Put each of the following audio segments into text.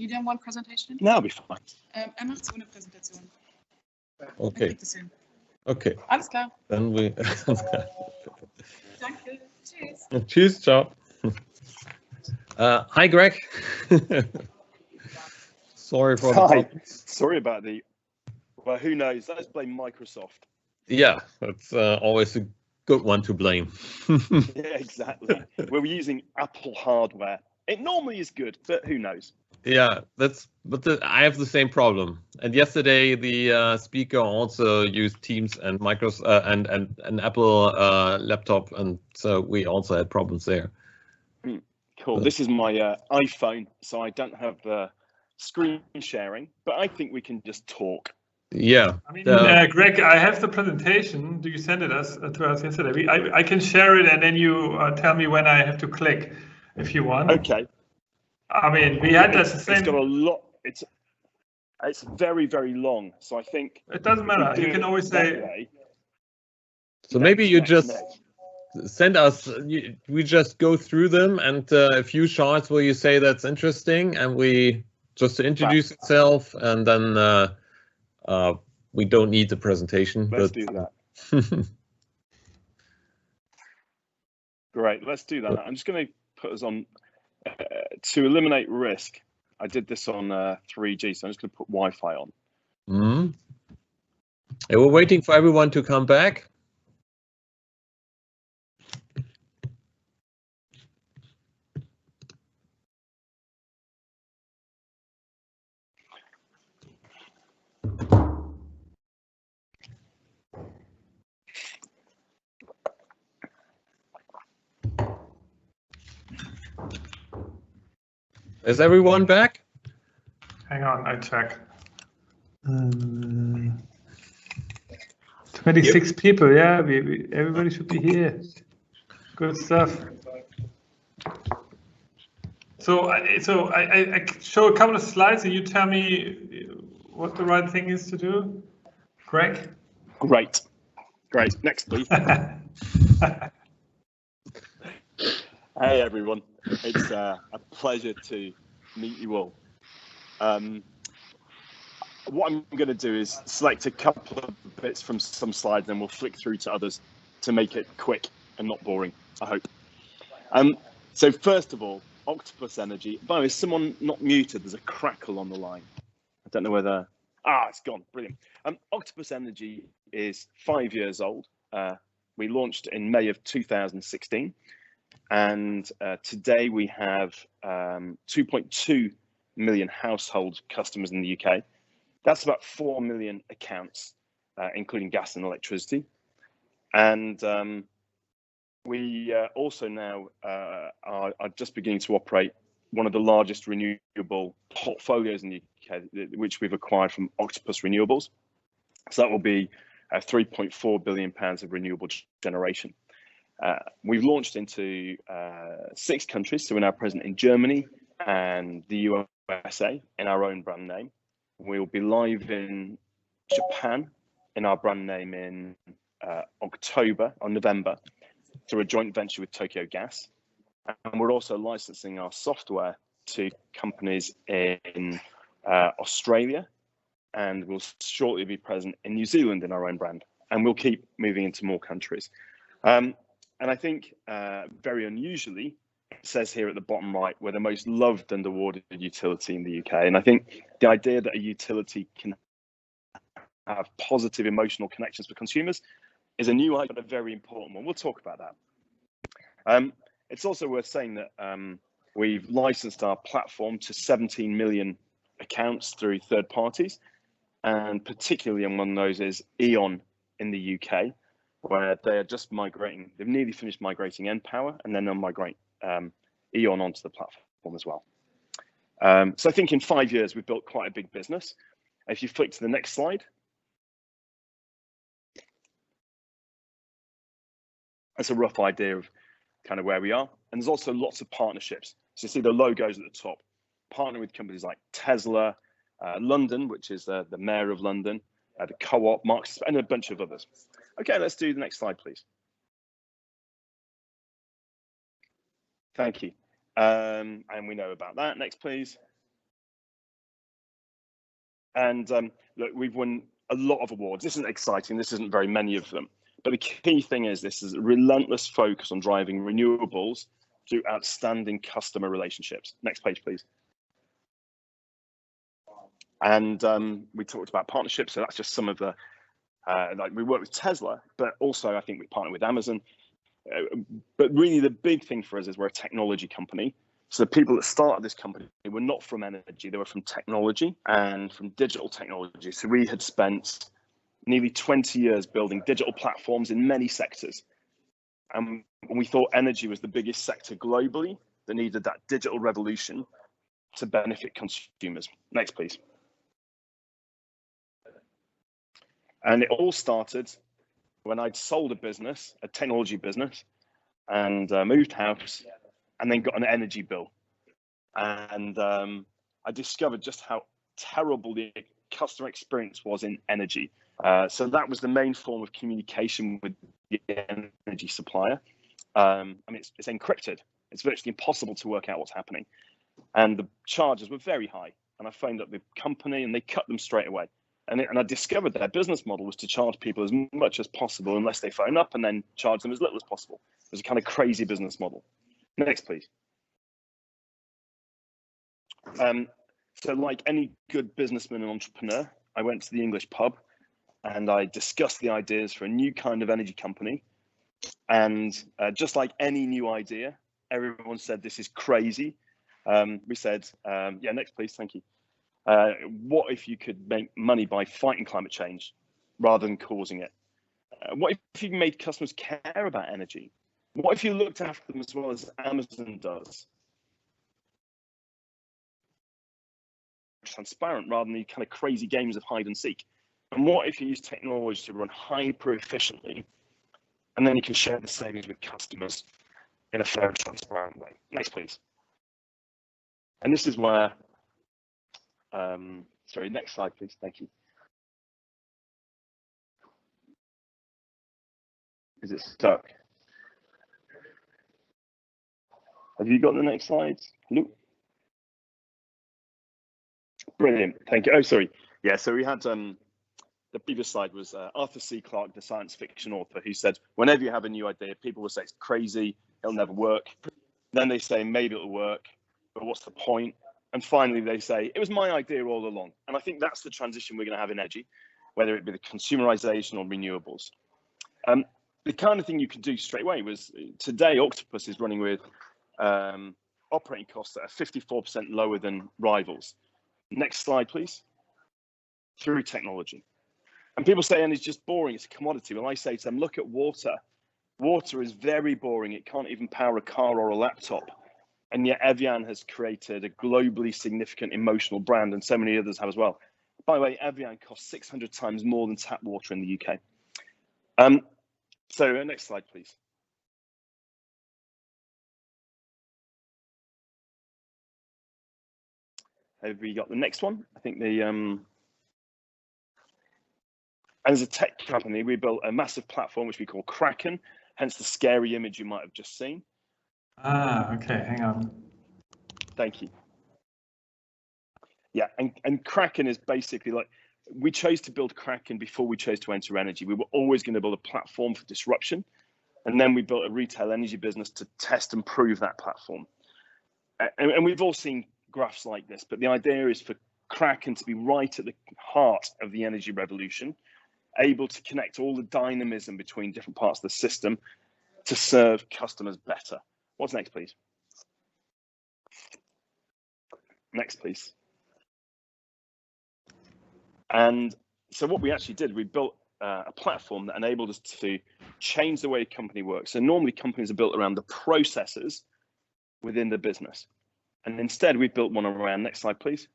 You don't want presentation? No, I'll be fine. Macht's ohne Präsentation. Okay. Okay. Alles klar. Dann we. Danke. Tschüss. Tschüss, ciao. Hi, Greg. Sorry for the problems. Sorry about the. Well, who knows? Let's blame Microsoft. Yeah, that's always a good one to blame. Yeah, exactly. We're using Apple hardware. It normally is good, but who knows? Yeah, I have the same problem. And yesterday, the speaker also used Teams and Microsoft and an Apple laptop, and so we also had problems there. Cool. This is my iPhone, so I don't have screen sharing, but I think we can just talk. Yeah. I mean, Greg, I have the presentation. Do you send it to us yesterday? I can share it, and then you tell me when I have to click, if you want. Okay. I mean, we had that same. It's got a lot. It's very, very long. So I think it doesn't matter. You can always say. So maybe you just send us. We just go through them and a few charts where you say that's interesting, and we just to introduce itself, and then we don't need the presentation. Let's do that. Great. Let's do that. I'm just going to put us on. To eliminate risk, I did this on 3G, so I'm just going to put Wi-Fi on. And we're waiting for everyone to come back. Is everyone back? Hang on, I check. 26 people, yeah, everybody should be here. Good stuff. So I show a couple of slides and you tell me what the right thing is to do. Greg? Great. Next, please. Hey, everyone. It's a pleasure to meet you all. What I'm going to do is select a couple of bits from some slides, and we'll flick through to others to make it quick and not boring, I hope. So first of all, Octopus Energy. By the way, is someone not muted? There's a crackle on the line. I don't know whether... it's gone. Brilliant. Octopus Energy is 5 years old. We launched in May of 2016. And today we have 2.2 million household customers in the UK. That's about 4 million accounts, including gas and electricity. And we also now are just beginning to operate one of the largest renewable portfolios in the UK, which we've acquired from Octopus Renewables. So that will be 3.4 billion pounds of renewable generation. We've launched into 6 countries, so we're now present in Germany and the USA in our own brand name. We'll be live in Japan in our brand name in October or November through a joint venture with Tokyo Gas. And we're also licensing our software to companies in Australia, and we'll shortly be present in New Zealand in our own brand. And we'll keep moving into more countries. And I think very unusually, it says here at the bottom right, we're the most loved underwater utility in the UK. And I think the idea that a utility can have positive emotional connections with consumers is a new idea, but a very important one. We'll talk about that. It's also worth saying that we've licensed our platform to 17 million accounts through third parties. And particularly among those is E.ON in the UK, where they are just migrating. They've nearly finished migrating npower, and then they'll migrate E.ON onto the platform as well. So I think in 5 years, we've built quite a big business. If you flick to the next slide. That's a rough idea of kind of where we are. And there's also lots of partnerships. So you see the logos at the top, partner with companies like Tesla, London, which is the mayor of London, the Co-op, Marks, and a bunch of others. Okay, let's do the next slide, please. Thank you. And we know about that. Next, please. And look, we've won a lot of awards. This isn't exciting. This isn't very many of them. But the key thing is this is a relentless focus on driving renewables through outstanding customer relationships. Next page, please. And we talked about partnerships. So that's just some of the, like we work with Tesla, but also I think we partner with Amazon. But really the big thing for us is we're a technology company. So the people that started this company were not from energy, they were from technology and from digital technology. So we had spent nearly 20 years building digital platforms in many sectors. And we thought energy was the biggest sector globally that needed that digital revolution to benefit consumers. Next, please. And it all started when I'd sold a business, a technology business, and moved house, and then got an energy bill. And I discovered just how terrible the customer experience was in energy. So that was the main form of communication with the energy supplier. I mean, it's encrypted. It's virtually impossible to work out what's happening. And the charges were very high. And I phoned up the company and they cut them straight away. And I discovered their business model was to charge people as much as possible unless they phone up, and then charge them as little as possible. It was a kind of crazy business model. Next, please. So like any good businessman and entrepreneur, I went to the English pub and I discussed the ideas for a new kind of energy company. And just like any new idea, everyone said, this is crazy. We said, yeah, next, please. Thank you. What if you could make money by fighting climate change rather than causing it? What if you made customers care about energy? What if you looked after them as well as Amazon does? Transparent rather than the kind of crazy games of hide and seek. And what if you use technology to run hyper efficiently, and then you can share the savings with customers in a fair and transparent way? Next, please. And this is where, sorry, next slide, please. Thank you. Is it stuck? Have you got the next slide? Hello? Brilliant, thank you. Oh, sorry. Yeah, so we had, the previous slide was Arthur C. Clarke, the science fiction author, who said, whenever you have a new idea, people will say it's crazy, it'll never work. Then they say, maybe it'll work, but what's the point? And finally, they say, it was my idea all along. And I think that's the transition we're going to have in energy, whether it be the consumerization or renewables. The kind of thing you could do straight away was, today, OCTOPUS is running with operating costs that are 54% lower than rivals. Next slide, please. Through technology. And people say, and it's just boring, it's a commodity. Well, I say to them, look at water. Water is very boring. It can't even power a car or a laptop. And yet Evian has created a globally significant emotional brand, and so many others have as well. By the way, Evian costs 600 times more than tap water in the UK. So next slide, please. Have we got the next one? I think the, as a tech company, we built a massive platform which we call Kraken, hence the scary image you might have just seen. Ah, okay, hang on. Thank you. Yeah, and Kraken is basically like, we chose to build Kraken before we chose to enter energy. We were always going to build a platform for disruption. And then we built a retail energy business to test and prove that platform. And we've all seen graphs like this, but the idea is for Kraken to be right at the heart of the energy revolution, able to connect all the dynamism between different parts of the system to serve customers better. What's next, please? Next, please. And so what we actually did, we built a platform that enabled us to change the way a company works. So normally companies are built around the processes within the business. And instead we built one around, next slide, please.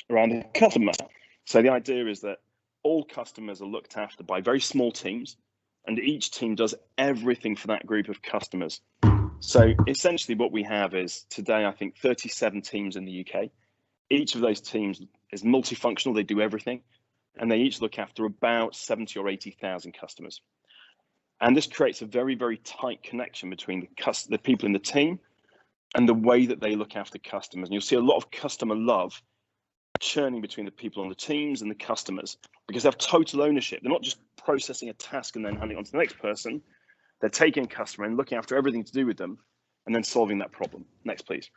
Around the customer. So the idea is that all customers are looked after by very small teams, and each team does everything for that group of customers. So essentially what we have is today, I think 37 teams in the UK. Each of those teams is multifunctional, they do everything, and they each look after about 70 or 80,000 customers. And this creates a very, very tight connection between the people in the team and the way that they look after customers. And you'll see a lot of customer love churning between the people on the teams and the customers because they have total ownership. They're not just processing a task and then handing it on to the next person. They're taking a customer and looking after everything to do with them and then solving that problem. Next, please.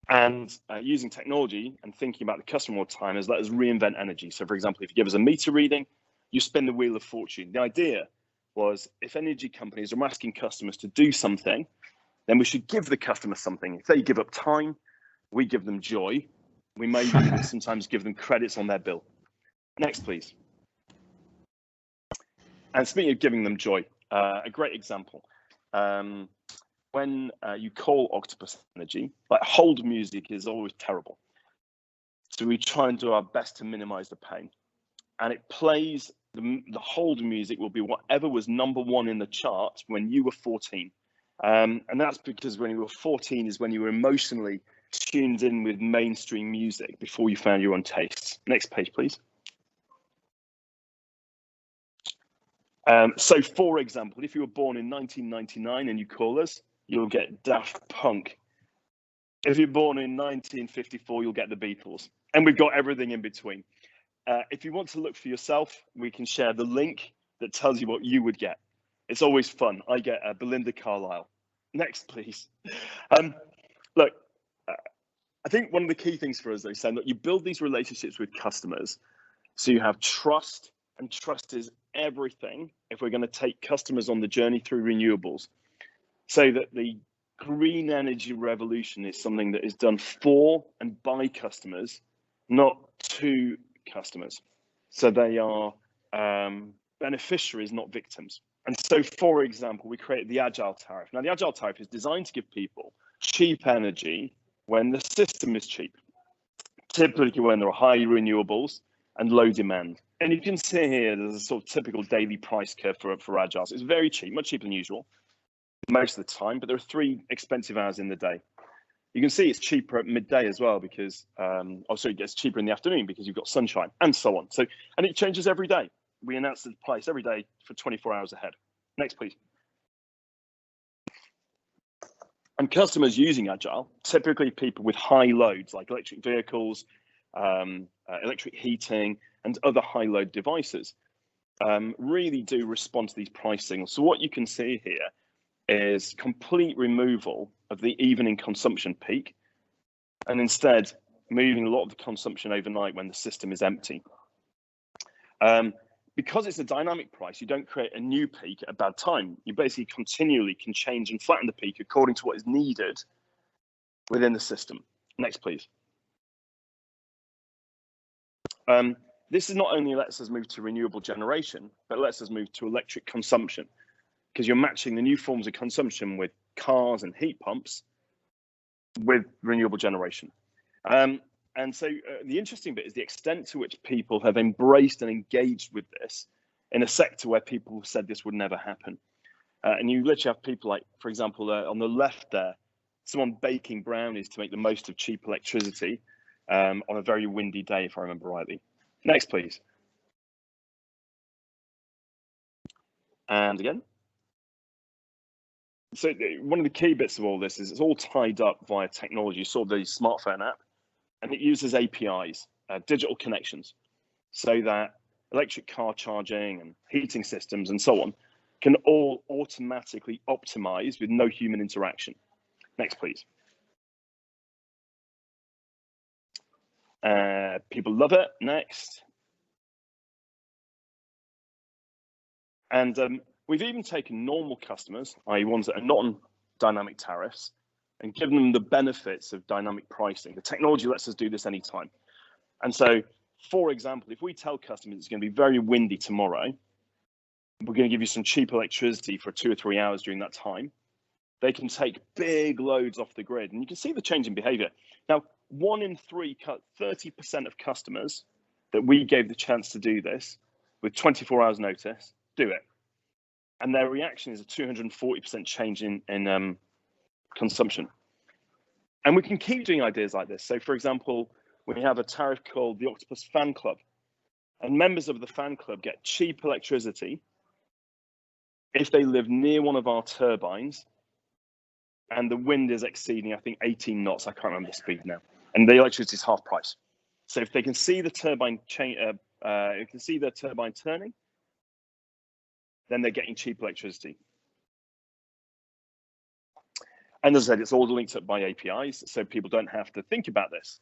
And using technology and thinking about the customer all the time has let us reinvent energy. So for example, if you give us a meter reading, you spin the wheel of fortune. The idea was if energy companies are asking customers to do something, then we should give the customer something. If they give up time, we give them joy. We may even sometimes give them credits on their bill. Next, please. And speaking of giving them joy, a great example. When you call OCTOPUS Energy, like hold music is always terrible. So we try and do our best to minimize the pain. And it plays, the hold music will be whatever was #1 in the chart when you were 14. And that's because when you were 14 is when you were emotionally tuned in with mainstream music before you found your own tastes. Next page, please. So for example, if you were born in 1999 and you call us, you'll get Daft Punk. If you're born in 1954, you'll get the Beatles. And we've got everything in between. If you want to look for yourself, we can share the link that tells you what you would get. It's always fun. I get Belinda Carlisle. Next, please. Look, I think one of the key things for us, though, is saying that you build these relationships with customers so you have trust, and trust is everything if we're going to take customers on the journey through renewables. So that the green energy revolution is something that is done for and by customers, not to customers. So they are beneficiaries, not victims. And so, for example, we created the Agile Tariff. Now, the Agile Tariff is designed to give people cheap energy when the system is cheap, typically when there are high renewables and low demand. And you can see here, there's a sort of typical daily price curve for Agile. So it's very cheap, much cheaper than usual most of the time, but there are 3 expensive hours in the day. You can see it's cheaper at midday as well because, it gets cheaper in the afternoon because you've got sunshine and so on. So, and it changes every day. We announce the price every day for 24 hours ahead. Next, please. And customers using Agile, typically people with high loads like electric vehicles, electric heating, and other high load devices, really do respond to these price signals. So what you can see here is complete removal of the evening consumption peak, and instead moving a lot of the consumption overnight when the system is empty. Because it's a dynamic price, you don't create a new peak at a bad time. You basically continually can change and flatten the peak according to what is needed within the system. Next, please. This is not only lets us move to renewable generation, but lets us move to electric consumption, because you're matching the new forms of consumption with cars and heat pumps with renewable generation. And so the interesting bit is the extent to which people have embraced and engaged with this in a sector where people said this would never happen. And you literally have people like, for example, on the left there, someone baking brownies to make the most of cheap electricity on a very windy day, if I remember rightly. Next, please. And again. So one of the key bits of all this is it's all tied up via technology. You saw the smartphone app, and it uses APIs, digital connections, so that electric car charging and heating systems and so on can all automatically optimize with no human interaction. Next, please. People love it. Next. And we've even taken normal customers, i.e. ones that are not on dynamic tariffs, and given them the benefits of dynamic pricing. The technology lets us do this anytime. And so, for example, if we tell customers it's going to be very windy tomorrow, we're going to give you some cheap electricity for 2 or 3 hours during that time, they can take big loads off the grid. And you can see the change in behavior. Now, 1 in 3, 30% of customers that we gave the chance to do this with 24 hours notice, do it. And their reaction is a 240% change in consumption. And we can keep doing ideas like this. So for example, we have a tariff called the OCTOPUS Fan Club, and members of the fan club get cheap electricity if they live near one of our turbines and the wind is exceeding, I think, 18 knots, I can't remember the speed now, and the electricity is half price. So if they can see the turbine turning, then they're getting cheap electricity. And as I said, it's all linked up by APIs, so people don't have to think about this,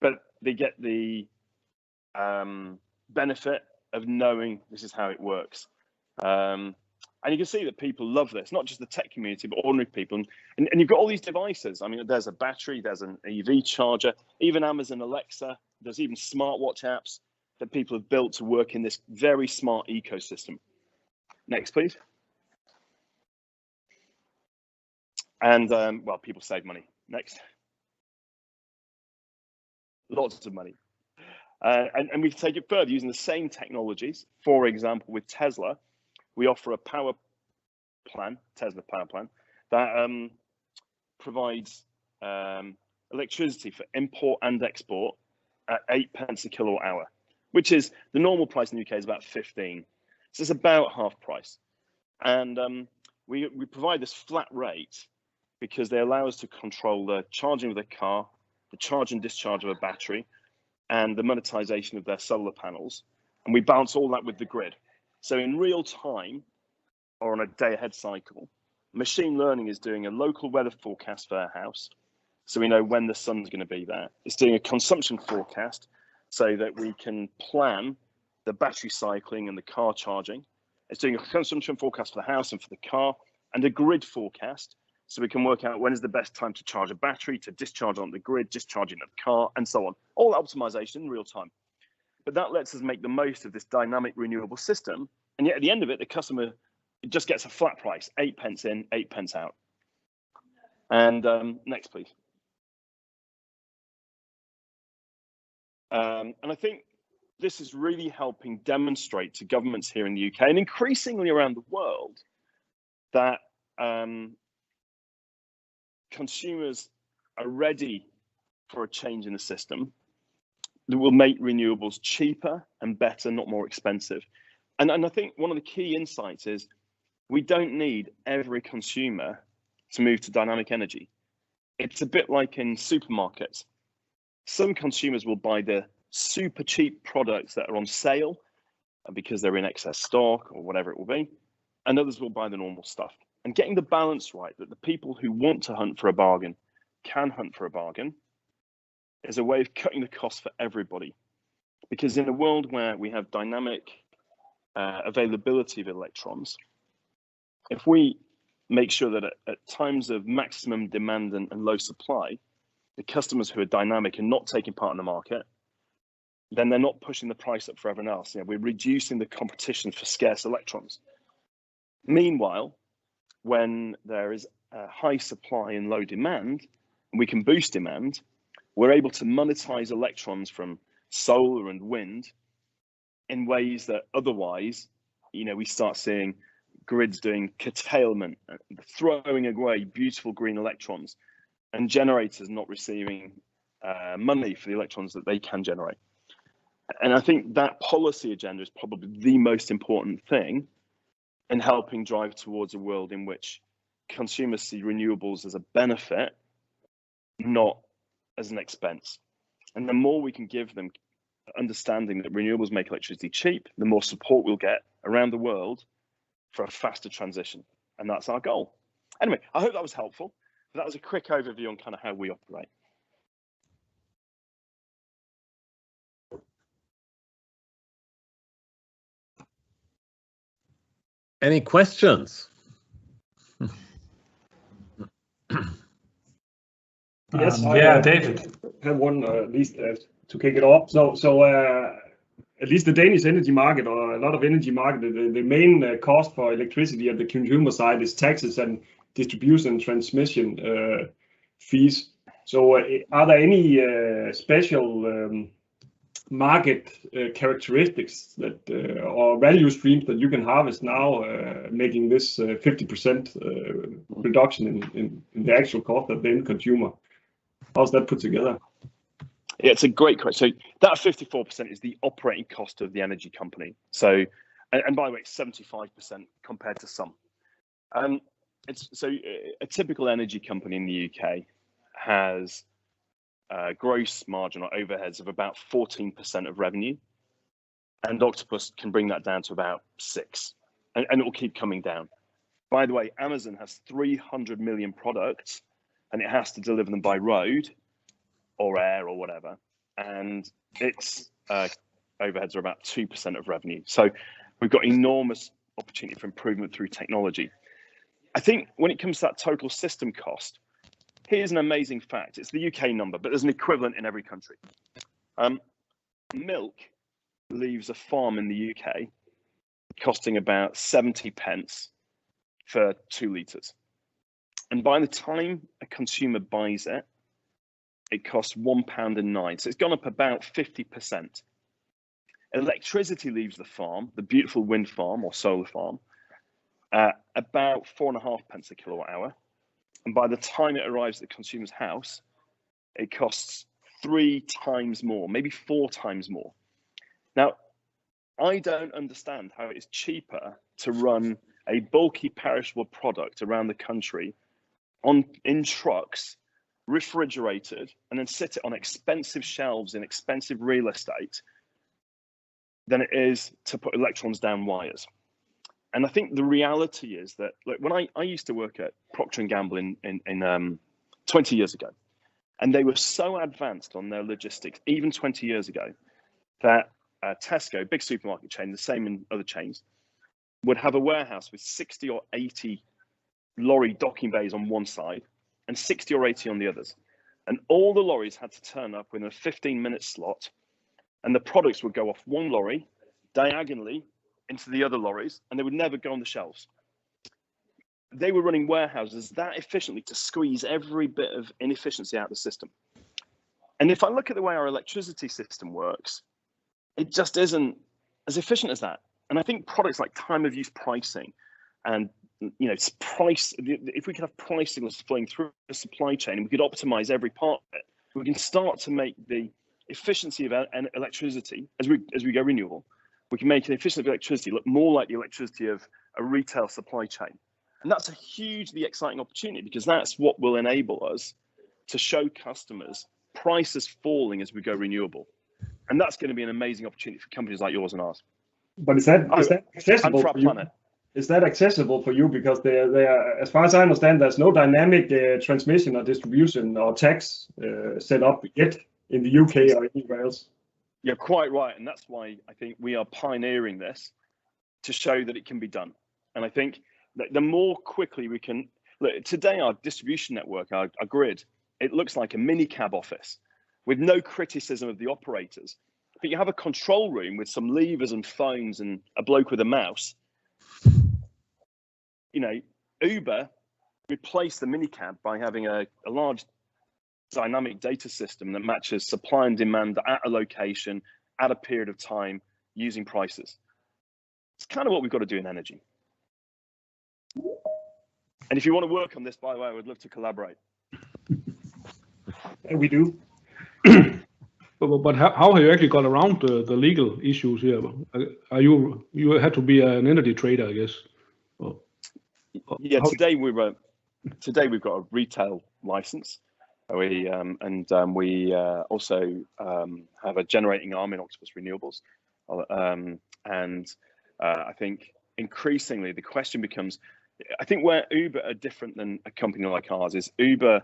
but they get the benefit of knowing this is how it works. And you can see that people love this, not just the tech community, but ordinary people. And you've got all these devices. I mean, there's a battery, there's an EV charger, even Amazon Alexa, there's even smartwatch apps that people have built to work in this very smart ecosystem. Next, please. And, well, people save money. Next. Lots of money. And we take it further using the same technologies. For example, with Tesla, we offer a power plan, Tesla power plan, that provides electricity for import and export at 8 pence a kilowatt hour, which is the normal price in the UK is about 15. So it's about half price. And we provide this flat rate because they allow us to control the charging of the car, the charge and discharge of a battery, and the monetization of their solar panels. And we balance all that with the grid. So in real time, or on a day-ahead cycle, machine learning is doing a local weather forecast for our house, so we know when the sun's going to be there. It's doing a consumption forecast so that we can plan the battery cycling and the car charging. It's doing a consumption forecast for the house and for the car, and a grid forecast, so we can work out when is the best time to charge a battery, to discharge on the grid, discharging at the car, and so on. All optimization in real time. But that lets us make the most of this dynamic renewable system. And yet at the end of it, the customer just gets a flat price, 8 pence in, 8 pence out. And next, please. And I think this is really helping demonstrate to governments here in the UK and increasingly around the world that consumers are ready for a change in the system that will make renewables cheaper and better, not more expensive. And I think one of the key insights is we don't need every consumer to move to dynamic energy. It's a bit like in supermarkets. Some consumers will buy the super cheap products that are on sale because they're in excess stock or whatever it will be, and others will buy the normal stuff. And getting the balance right, that the people who want to hunt for a bargain can hunt for a bargain, is a way of cutting the cost for everybody. Because in a world where we have dynamic availability of electrons, if we make sure that at times of maximum demand and low supply, the customers who are dynamic and not taking part in the market, then they're not pushing the price up for everyone else. You know, we're reducing the competition for scarce electrons. Meanwhile, when there is a high supply and low demand, and we can boost demand, we're able to monetize electrons from solar and wind in ways that otherwise, you know, we start seeing grids doing curtailment, throwing away beautiful green electrons, and generators not receiving money for the electrons that they can generate. And I think that policy agenda is probably the most important thing in helping drive towards a world in which consumers see renewables as a benefit, not as an expense. And the more we can give them understanding that renewables make electricity cheap, the more support we'll get around the world for a faster transition. And that's our goal. Anyway, I hope that was helpful. But that was a quick overview on kind of how we operate. Any questions? Yes, yeah, David. I have one at least to kick it off. So at least the Danish energy market, or a lot of energy market, the main cost for electricity at the consumer side is taxes and distribution and transmission fees. So are there any special market characteristics that or value streams that you can harvest now, making this 50% reduction in the actual cost of the end consumer? How's that put together? Yeah, it's a great question. So that 54% is the operating cost of the energy company. So, and by the way, it's 75% compared to some. So a typical energy company in the UK has gross margin or overheads of about 14% of revenue, and Octopus can bring that down to about 6%, and it will keep coming down. By the way, Amazon has 300 million products, and it has to deliver them by road or air or whatever, and its overheads are about 2% of revenue. So we've got enormous opportunity for improvement through technology. I think when it comes to that total system cost, here's an amazing fact. It's the UK number, but there's an equivalent in every country. Milk leaves a farm in the UK costing about 70 pence for 2 litres. And by the time a consumer buys it, it costs £1.09. So it's gone up about 50%. Electricity leaves the farm, the beautiful wind farm or solar farm, about 4.5 pence a kilowatt hour. And by the time it arrives at the consumer's house, it costs 3 times more, maybe 4 times more. Now, I don't understand how it is cheaper to run a bulky perishable product around the country in trucks, refrigerated, and then sit it on expensive shelves in expensive real estate than it is to put electrons down wires. And I think the reality is that, look, when I used to work at Procter & Gamble in 20 years ago, and they were so advanced on their logistics, even 20 years ago, that Tesco, big supermarket chain, the same in other chains, would have a warehouse with 60 or 80 lorry docking bays on one side and 60 or 80 on the others. And all the lorries had to turn up within a 15-minute slot, and the products would go off one lorry diagonally into the other lorries, and they would never go on the shelves. They were running warehouses that efficiently to squeeze every bit of inefficiency out of the system. And if I look at the way our electricity system works, it just isn't as efficient as that. And I think products like time of use pricing and, you know, if we could have price signals flowing through the supply chain and we could optimize every part of it, we can start to make the efficiency of electricity as we go renewable. We can make an efficiency of electricity look more like the electricity of a retail supply chain. And that's a hugely exciting opportunity, because that's what will enable us to show customers prices falling as we go renewable. And that's going to be an amazing opportunity for companies like yours and ours. But is that accessible for our for you? planet? Is that accessible for you? Because they are, as far as I understand, there's no dynamic transmission or distribution or tax set up yet in the UK or anywhere else. You're quite right, and that's why I think we are pioneering this to show that it can be done. And I think that the more quickly we can look, today our distribution network, our grid, it looks like a mini cab office with no criticism of the operators. But you have a control room with some levers and phones and a bloke with a mouse. You know, Uber replaced the minicab by having a large dynamic data system that matches supply and demand at a location, at a period of time, using prices. It's kind of what we've got to do in energy. And if you want to work on this, by the way, I would love to collaborate. And we do. But how have you actually got around the legal issues here? Are you had to be an energy trader, I guess? Yeah, today we've got a retail license. We also have a generating arm in Octopus Renewables, I think increasingly the question becomes, I think where Uber are different than a company like ours is Uber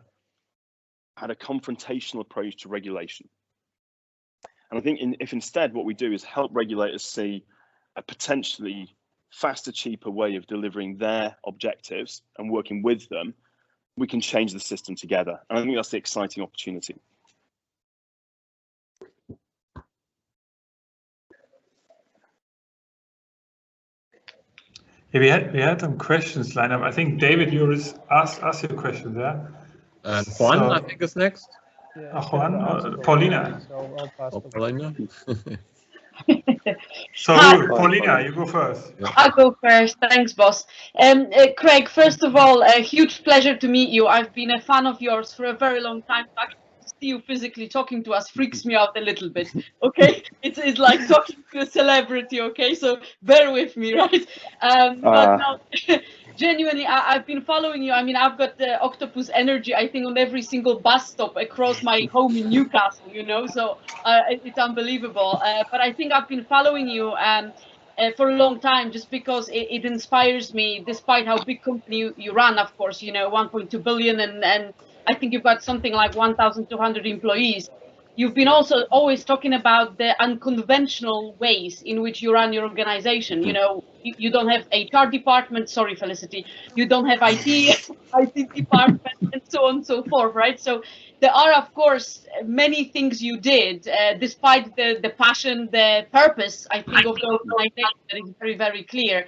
had a confrontational approach to regulation. And I think if instead what we do is help regulators see a potentially faster, cheaper way of delivering their objectives and working with them, we can change the system together. And I think that's the exciting opportunity. Yeah, we had some questions lined up. I think David, you asked your question there. And Juan, I think, is next. Yeah, Juan, Paulina. So I'll pass the Paulina. So Paulina, you go first. I'll go first. Thanks, boss. Craig, first of all, a huge pleasure to meet you. I've been a fan of yours for a very long time, back see you physically talking to us freaks me out a little bit. Okay, it's like talking to a celebrity. Okay, so bear with me, right? But no, genuinely, I've been following you. I mean, I've got the Octopus energy, I think, on every single bus stop across my home in Newcastle, you know, so it's unbelievable. But I think I've been following you for a long time, just because it inspires me, despite how big company you run, of course, you know, 1.2 billion, and I think you've got something like 1,200 employees. You've been also always talking about the unconventional ways in which you run your organization. You know, you don't have HR department, sorry, Felicity, you don't have IT department, and so on and so forth, right? So there are, of course, many things you did, despite the passion, the purpose, I think, of the organization that is very, very clear,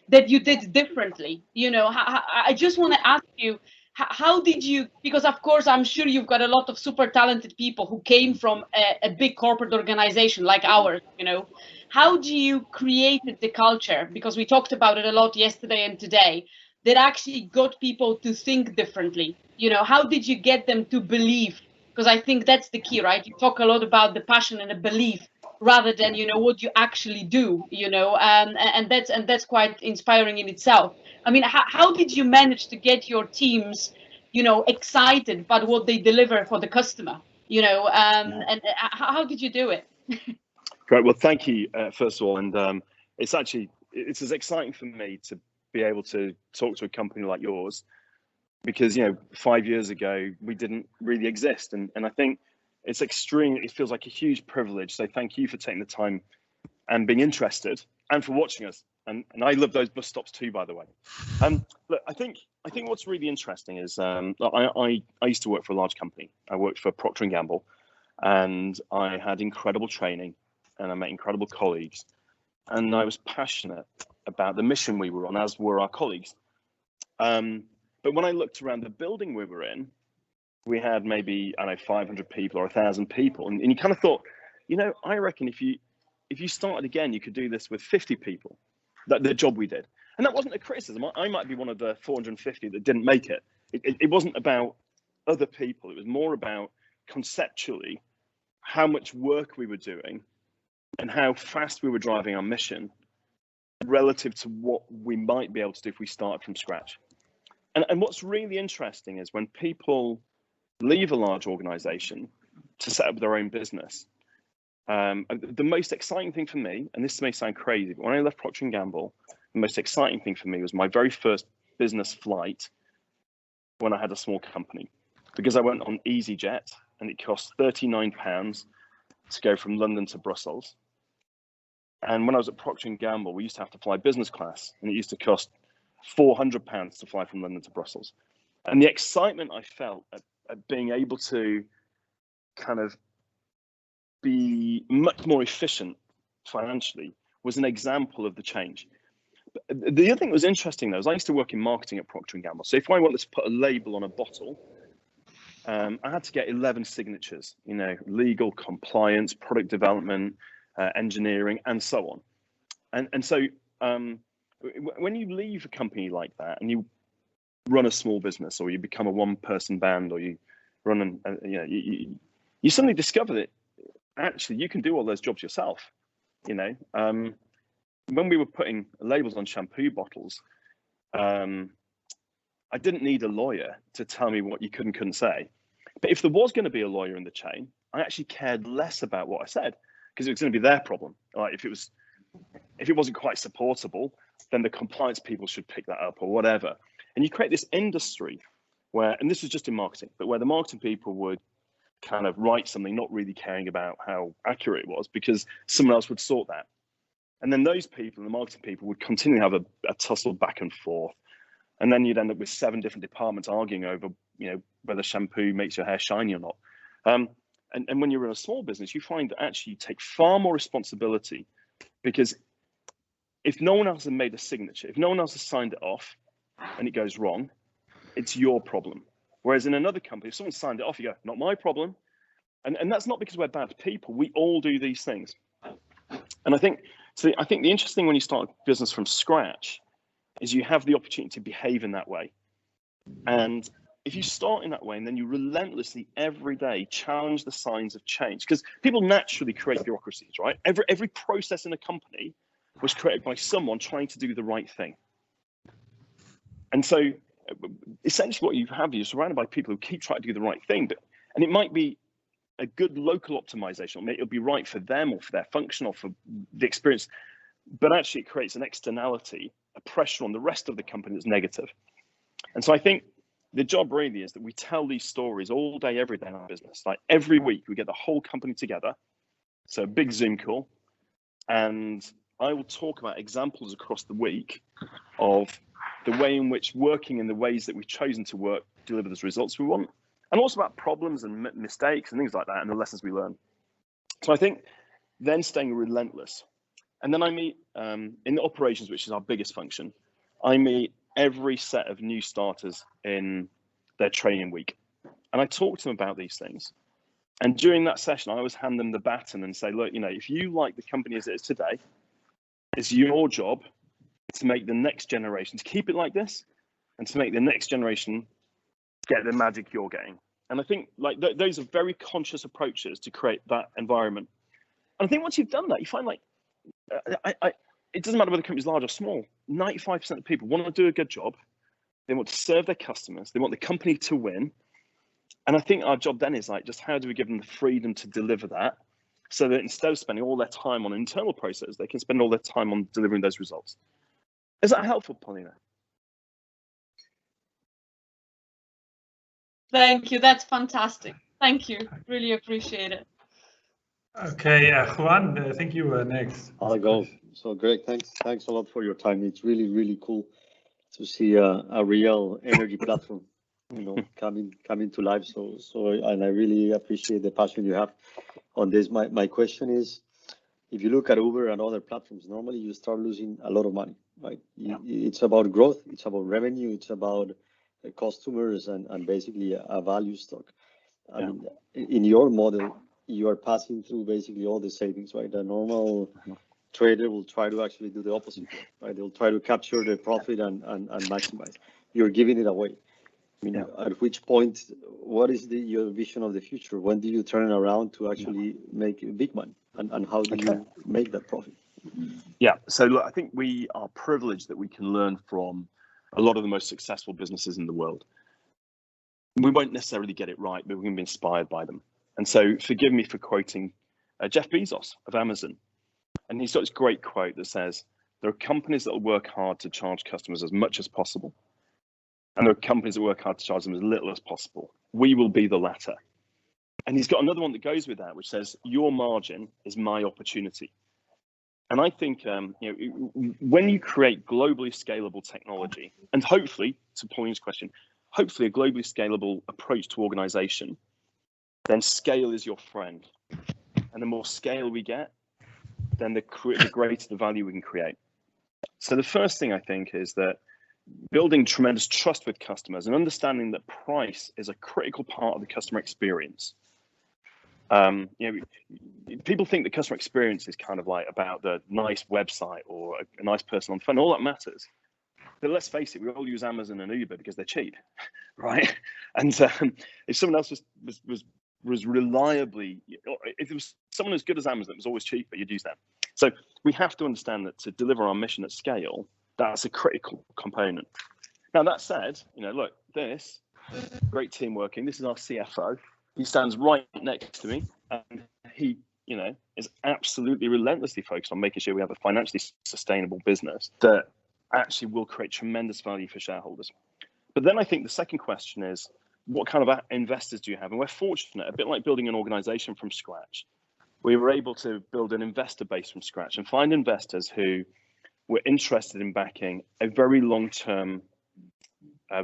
that you did differently. You know, I just want to ask you, how did you, because of course I'm sure you've got a lot of super talented people who came from a big corporate organization like ours, you know, how do you create the culture, because we talked about it a lot yesterday and today, that actually got people to think differently? You know, how did you get them to believe? Because I think that's the key, right? You talk a lot about the passion and the belief rather than, you know, what you actually do, you know, and that's quite inspiring in itself. I mean, how did you manage to get your teams, you know, excited about what they deliver for the customer, you know, and how did you do it? Great. Well, thank you, first of all. And it's as exciting for me to be able to talk to a company like yours, because, you know, 5 years ago, we didn't really exist. And I think it feels like a huge privilege. So thank you for taking the time and being interested and for watching us. And I love those bus stops too, by the way. Look, I think what's really interesting is I used to work for a large company. I worked for Procter & Gamble, and I had incredible training, and I met incredible colleagues, and I was passionate about the mission we were on, as were our colleagues. But when I looked around the building we were in, we had maybe, I don't know, 500 people or 1,000 people, and you kind of thought, you know, I reckon if you started again, you could do this with 50 people. The job we did. And that wasn't a criticism. I might be one of the 450 that didn't make it. It wasn't about other people. It was more about conceptually how much work we were doing and how fast we were driving our mission relative to what we might be able to do if we started from scratch. And what's really interesting is when people leave a large organization to set up their own business, the most exciting thing for me, and this may sound crazy, but when I left Procter & Gamble, the most exciting thing for me was my very first business flight when I had a small company, because I went on EasyJet and it cost £39 to go from London to Brussels. And when I was at Procter & Gamble, we used to have to fly business class, and it used to cost £400 to fly from London to Brussels. And the excitement I felt at being able to kind of be much more efficient financially was an example of the change. But the other thing that was interesting, though, is I used to work in marketing at Procter & Gamble. So if I wanted to put a label on a bottle, I had to get 11 signatures, you know, legal, compliance, product development, engineering, and so on. And so when you leave a company like that and you run a small business, or you become a one-person band, or you run you suddenly discover that actually you can do all those jobs yourself. You know, when we were putting labels on shampoo bottles, I didn't need a lawyer to tell me what you could and couldn't say. But if there was going to be a lawyer in the chain, I actually cared less about what I said, because it was going to be their problem. Like if it wasn't quite supportable, then the compliance people should pick that up or whatever. And you create this industry where, and this is just in marketing, but where the marketing people would kind of write something not really caring about how accurate it was, because someone else would sort that. And then those people, the marketing people, would continue to have a tussle back and forth. And then you'd end up with 7 different departments arguing over, you know, whether shampoo makes your hair shiny or not. And when you're in a small business, you find that actually you take far more responsibility, because if no one else has made a signature, if no one else has signed it off and it goes wrong, it's your problem. Whereas in another company, if someone signed it off, you go, not my problem. And that's not because we're bad people. We all do these things. And I think the interesting when you start a business from scratch is you have the opportunity to behave in that way. And if you start in that way and then you relentlessly every day challenge the signs of change, because people naturally create bureaucracies, right? Every process in a company was created by someone trying to do the right thing. And so essentially what you have, you're surrounded by people who keep trying to do the right thing, and it might be a good local optimization, or it'll be right for them or for their function or for the experience, but actually it creates an externality, a pressure on the rest of the company that's negative. And so I think the job really is that we tell these stories all day, every day in our business. Like every week, we get the whole company together. So a big Zoom call. And I will talk about examples across the week of the way in which working in the ways that we've chosen to work deliver the results we want. And also about problems and mistakes and things like that and the lessons we learn. So I think then staying relentless. And then I meet in the operations, which is our biggest function, I meet every set of new starters in their training week. And I talk to them about these things. And during that session, I always hand them the baton and say, look, if you like the company as it is today, it's your job to make the next generation, to keep it like this, and to make the next generation get the magic you're getting. And I think those are very conscious approaches to create that environment. And I think once you've done that, you find it doesn't matter whether the company's large or small, 95% of people want to do a good job. They want to serve their customers. They want the company to win. And I think our job then is just how do we give them the freedom to deliver that, so that instead of spending all their time on internal processes, they can spend all their time on delivering those results. Is that helpful, Paulina? Thank you. That's fantastic. Thank you. Really appreciate it. Okay, Juan, I think you were next. I'll go. So Greg, thanks a lot for your time. It's really, really cool to see a real energy platform, coming to life. So and I really appreciate the passion you have on this. My question is, if you look at Uber and other platforms, normally you start losing a lot of money, right? Yeah. It's about growth, it's about revenue, it's about customers and basically a value stock. I mean, in your model, you are passing through basically all the savings, right? A normal trader will try to actually do the opposite, right? They'll try to capture the profit and maximize. You're giving it away. I mean, at which point, what is your vision of the future? When do you turn around to actually make big money? And how do you make that profit? Yeah, so look, I think we are privileged that we can learn from a lot of the most successful businesses in the world. We won't necessarily get it right, but we can be inspired by them. And so forgive me for quoting Jeff Bezos of Amazon. And he's got this great quote that says, there are companies that will work hard to charge customers as much as possible. And there are companies that work hard to charge them as little as possible. We will be the latter. And he's got another one that goes with that, which says, your margin is my opportunity. And I think when you create globally scalable technology, and hopefully, to Paulina's question, hopefully a globally scalable approach to organization, then scale is your friend. And the more scale we get, then the greater the value we can create. So the first thing I think is that building tremendous trust with customers and understanding that price is a critical part of the customer experience. People think the customer experience is kind of like about the nice website or a nice person on the phone. All that matters. But let's face it, we all use Amazon and Uber because they're cheap, right? And if someone else was reliably, if it was someone as good as Amazon, it was always cheaper, you'd use them. So we have to understand that to deliver our mission at scale, that's a critical component. Now that said, look, this great team working. This is our CFO. He stands right next to me, and he, is absolutely relentlessly focused on making sure we have a financially sustainable business that actually will create tremendous value for shareholders. But then I think the second question is, what kind of investors do you have? And we're fortunate, a bit like building an organization from scratch. We were able to build an investor base from scratch and find investors who were interested in backing a very long-term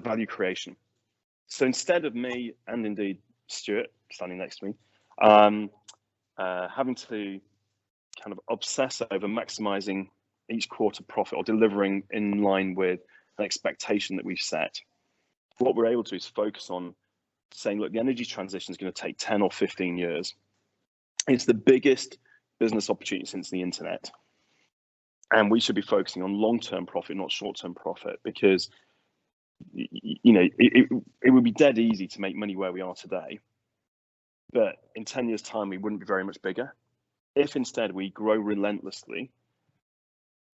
value creation. So instead of me, and indeed Stuart standing next to me, having to kind of obsess over maximizing each quarter profit or delivering in line with an expectation that we've set, what we're able to do is focus on saying, look, the energy transition is going to take 10 or 15 years. It's the biggest business opportunity since the internet. And we should be focusing on long-term profit, not short-term profit, because you know, it would be dead easy to make money where we are today, but in 10 years' time, we wouldn't be very much bigger. If instead we grow relentlessly,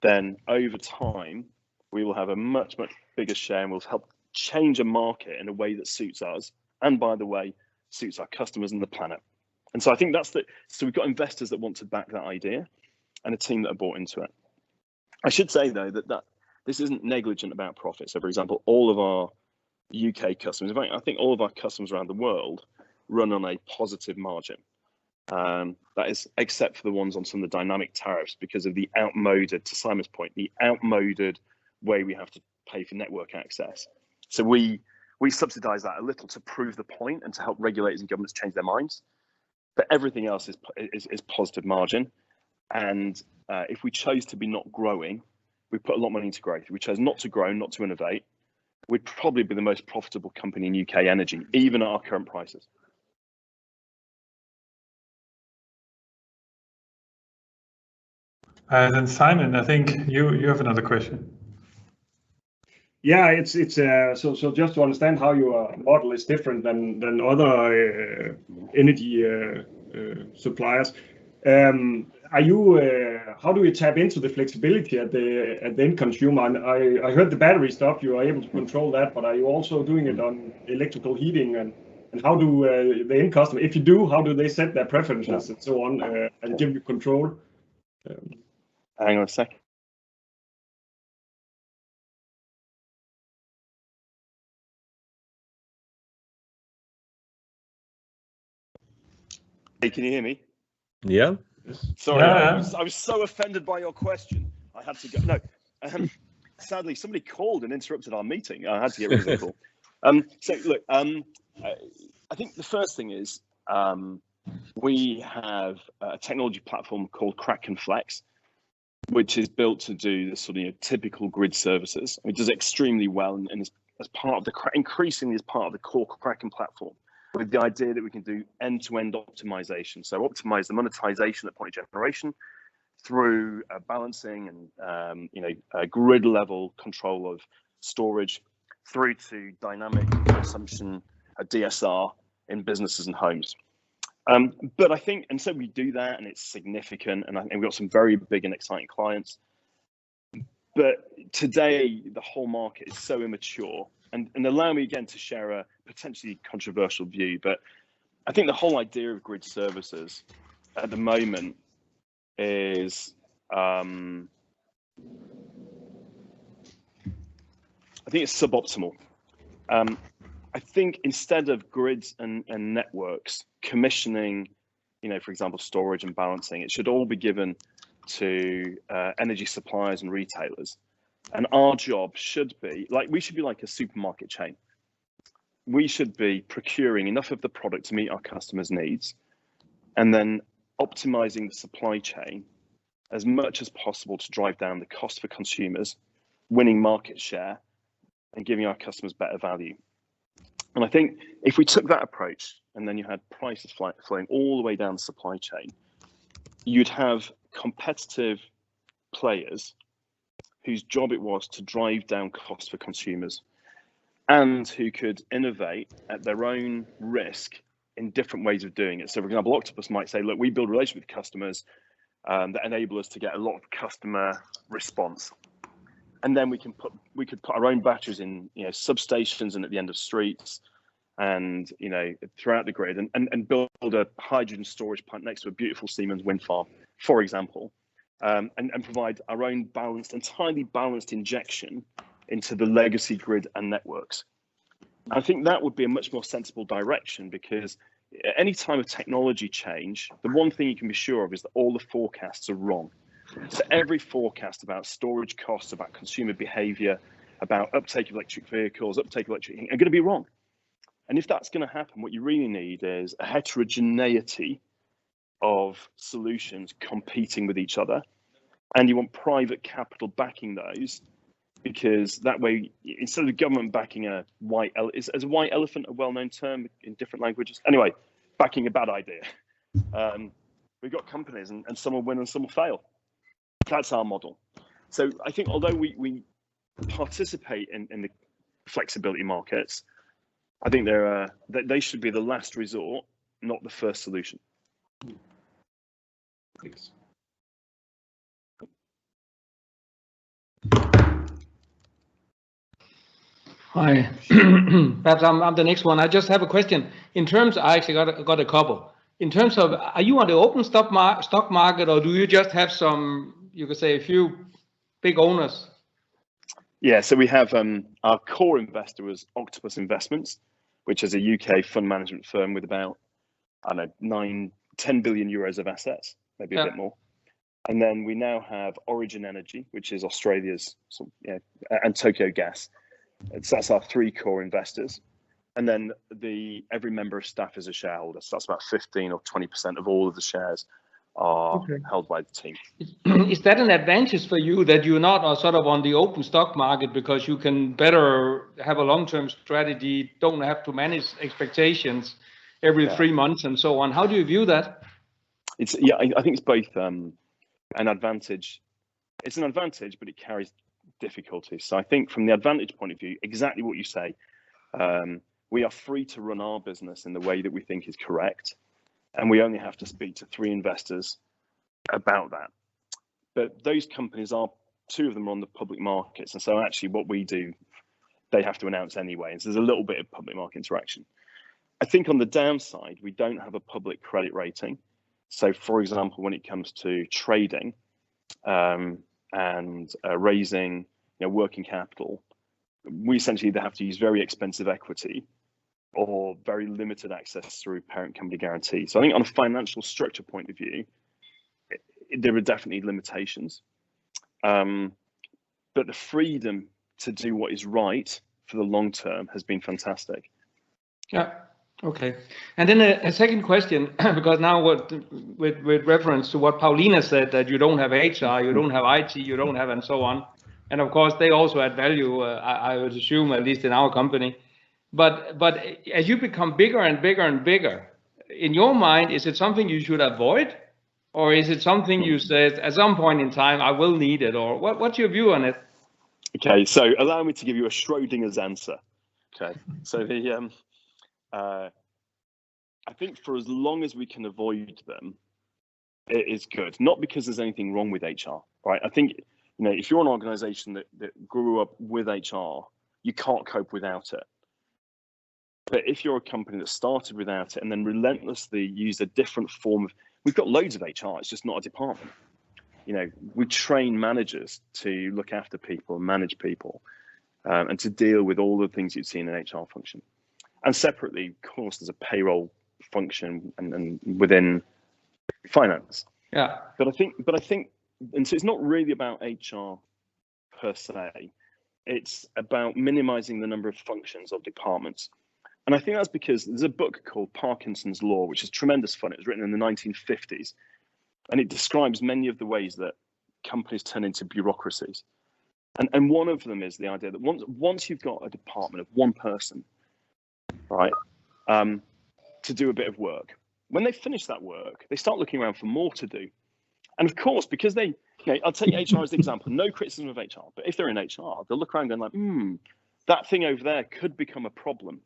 then over time, we will have a much, much bigger share and we'll help change a market in a way that suits us. And by the way, suits our customers and the planet. And so I think so we've got investors that want to back that idea and a team that are bought into it. I should say though, that this isn't negligent about profit. So for example, all of our UK customers, in fact, I think all of our customers around the world run on a positive margin. That is, except for the ones on some of the dynamic tariffs because of the outmoded, to Simon's point, the outmoded way we have to pay for network access. So we subsidize that a little to prove the point and to help regulators and governments change their minds. But everything else is positive margin. And if we chose to be not growing, we put a lot of money into growth. If we chose not to grow, not to innovate, we'd probably be the most profitable company in UK energy, even at our current prices. Then Simon, I think you have another question. Yeah, it's so just to understand how your model is different than other energy suppliers. Are you how do you tap into the flexibility at the end consumer? And I heard the battery stuff, you are able to control that, but are you also doing it on electrical heating and how do the end customer, if you do, how do they set their preferences and so on and give you control? Hang on a second. Hey, can you hear me? Yeah. Sorry, Yeah. I was so offended by your question. I had to go. No, sadly, somebody called and interrupted our meeting. I had to get rid of the call. So look, I think the first thing is we have a technology platform called Crack and Flex, which is built to do the sort of typical grid services. It does extremely well and is as part of the increasingly as part of the core Kraken platform, with the idea that we can do end-to-end optimization. So optimize the monetization at point of generation through balancing and grid level control of storage through to dynamic consumption, a DSR in businesses and homes. But I think, and so we do that and it's significant and we've got some very big and exciting clients. But today, the whole market is so immature. And allow me again to share a potentially controversial view, but I think the whole idea of grid services at the moment is, I think it's suboptimal. I think instead of grids and networks commissioning, for example, storage and balancing, it should all be given to energy suppliers and retailers. And our job should be, we should be like a supermarket chain. We should be procuring enough of the product to meet our customers' needs and then optimizing the supply chain as much as possible to drive down the cost for consumers, winning market share and giving our customers better value. And I think if we took that approach and then you had prices flowing all the way down the supply chain, you'd have competitive players whose job it was to drive down costs for consumers and who could innovate at their own risk in different ways of doing it. So for example, OCTOPUS might say, look, we build relations with customers that enable us to get a lot of customer response. And then we could put our own batteries in substations and at the end of streets and throughout the grid and build a hydrogen storage plant next to a beautiful Siemens wind farm, for example. And provide our own entirely balanced injection into the legacy grid and networks. I think that would be a much more sensible direction because at any time of technology change, the one thing you can be sure of is that all the forecasts are wrong. So every forecast about storage costs, about consumer behavior, about uptake of electric vehicles, uptake of electric heating are going to be wrong. And if that's going to happen, what you really need is a heterogeneity of solutions competing with each other, and you want private capital backing those, because that way, instead of the government backing a white elephant, is a white elephant a well-known term in different languages? Anyway, backing a bad idea. We've got companies, and some will win and some will fail. That's our model. So I think although we participate in the flexibility markets. I think they should be the last resort, not the first solution. Thanks. Hi, perhaps I'm the next one. I just have a question. In terms, I actually got a couple. In terms of, are you on the open stock market, or do you just have some, you could say, a few big owners? Yeah, so we have our core investor was OCTOPUS Investments, which is a UK fund management firm with about, I don't know, 10 billion euros of assets, maybe a bit more. And then we now have Origin Energy, which is Australia's, and Tokyo Gas. So that's our three core investors. And then every member of staff is a shareholder. So that's about 15 or 20% of all of the shares are held by the team. Is that an advantage for you that you're not sort of on the open stock market, because you can better have a long-term strategy, don't have to manage expectations every 3 months and so on? How do you view that? I think it's both an advantage. It's an advantage, but it carries difficulties. So I think from the advantage point of view, exactly what you say, we are free to run our business in the way that we think is correct. And we only have to speak to 3 investors about that. But those companies 2 of them are on the public markets. And so actually what we do, they have to announce anyway. And so there's a little bit of public market interaction. I think on the downside, we don't have a public credit rating. So for example, when it comes to trading and raising working capital, we essentially either have to use very expensive equity or very limited access through parent company guarantee. So I think on a financial structure point of view, there are definitely limitations. But the freedom to do what is right for the long term has been fantastic. Yeah. Okay. And then a second question, because now with reference to what Paulina said, that you don't have HR, you don't have IT, you don't have, and so on. And of course, they also add value, I would assume, at least in our company. But as you become bigger and bigger and bigger, in your mind, is it something you should avoid? Or is it something you said at some point in time, I will need it? Or what's your view on it? Okay, so allow me to give you a Schrodinger's answer. Okay, so I think for as long as we can avoid them, it is good. Not because there's anything wrong with HR, right? I think, if you're an organization that grew up with HR, you can't cope without it. But if you're a company that started without it and then relentlessly used a different form of, we've got loads of HR, it's just not a department. We train managers to look after people and manage people and to deal with all the things you'd see in an HR function. And separately, of course, there's a payroll function and within finance. Yeah. But I think, and so it's not really about HR per se. It's about minimizing the number of functions of departments. And I think that's because there's a book called Parkinson's Law, which is tremendous fun. It was written in the 1950s. And it describes many of the ways that companies turn into bureaucracies. And one of them is the idea that once you've got a department of one person, right, to do a bit of work, when they finish that work, they start looking around for more to do. And of course, because they, I'll take HR as the example, no criticism of HR, but if they're in HR, they'll look around going like, that thing over there could become a problem.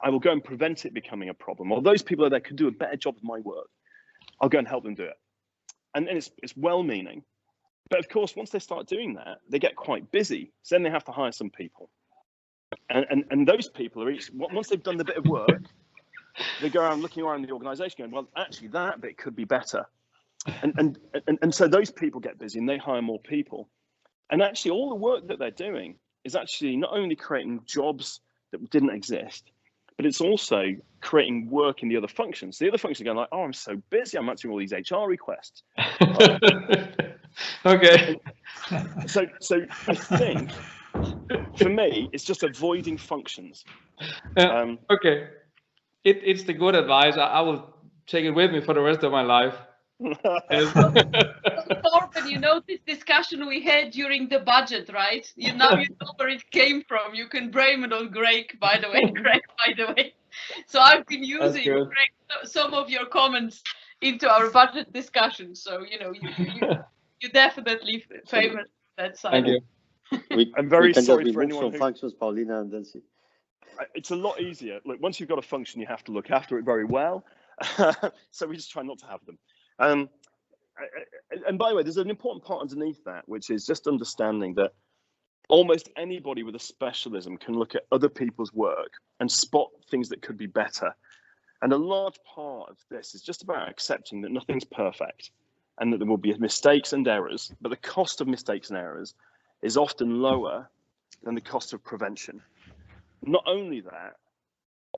I will go and prevent it becoming a problem. Or those people over there could do a better job of my work. I'll go and help them do it. And it's well-meaning. But of course, once they start doing that, they get quite busy. So then they have to hire some people. And those people are once they've done the bit of work, they go around looking around the organization going, well, actually, that bit could be better. And so those people get busy and they hire more people. And actually, all the work that they're doing is actually not only creating jobs that didn't exist, but it's also creating work in the other functions. The other functions are going like, oh, I'm so busy, I'm answering all these HR requests. Okay. So I think, for me, it's just avoiding functions. Okay. It's the good advice. I will take it with me for the rest of my life. Torben, this discussion we had during the budget, right? You know where it came from. You can blame it on Greg, by the way. So I've been using, Greg, some of your comments into our budget discussion. So you definitely favor that side. Thank you. I'm very sorry just for remove anyone some who... functions, Paulina, and then see. It's a lot easier. Look, once you've got a function, you have to look after it very well. So we just try not to have them. And by the way, there's an important part underneath that, which is just understanding that almost anybody with a specialism can look at other people's work and spot things that could be better. And a large part of this is just about accepting that nothing's perfect and that there will be mistakes and errors, but the cost of mistakes and errors is often lower than the cost of prevention. Not only that,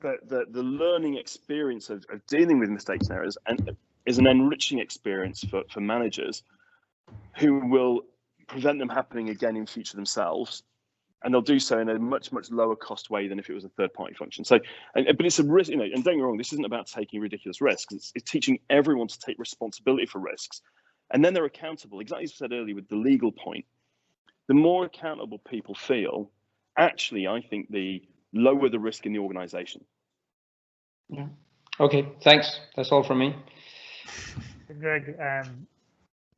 but the learning experience of dealing with mistakes and errors is an enriching experience for managers who will prevent them happening again in future themselves, and they'll do so in a much lower cost way than if it was a third-party function. So, but it's a risk, and don't get me wrong, this isn't about taking ridiculous risks. It's teaching everyone to take responsibility for risks, and then they're accountable. Exactly as I said earlier with the legal point, the more accountable people feel, actually, I think the lower the risk in the organization. Yeah. Okay, thanks. That's all from me. Greg,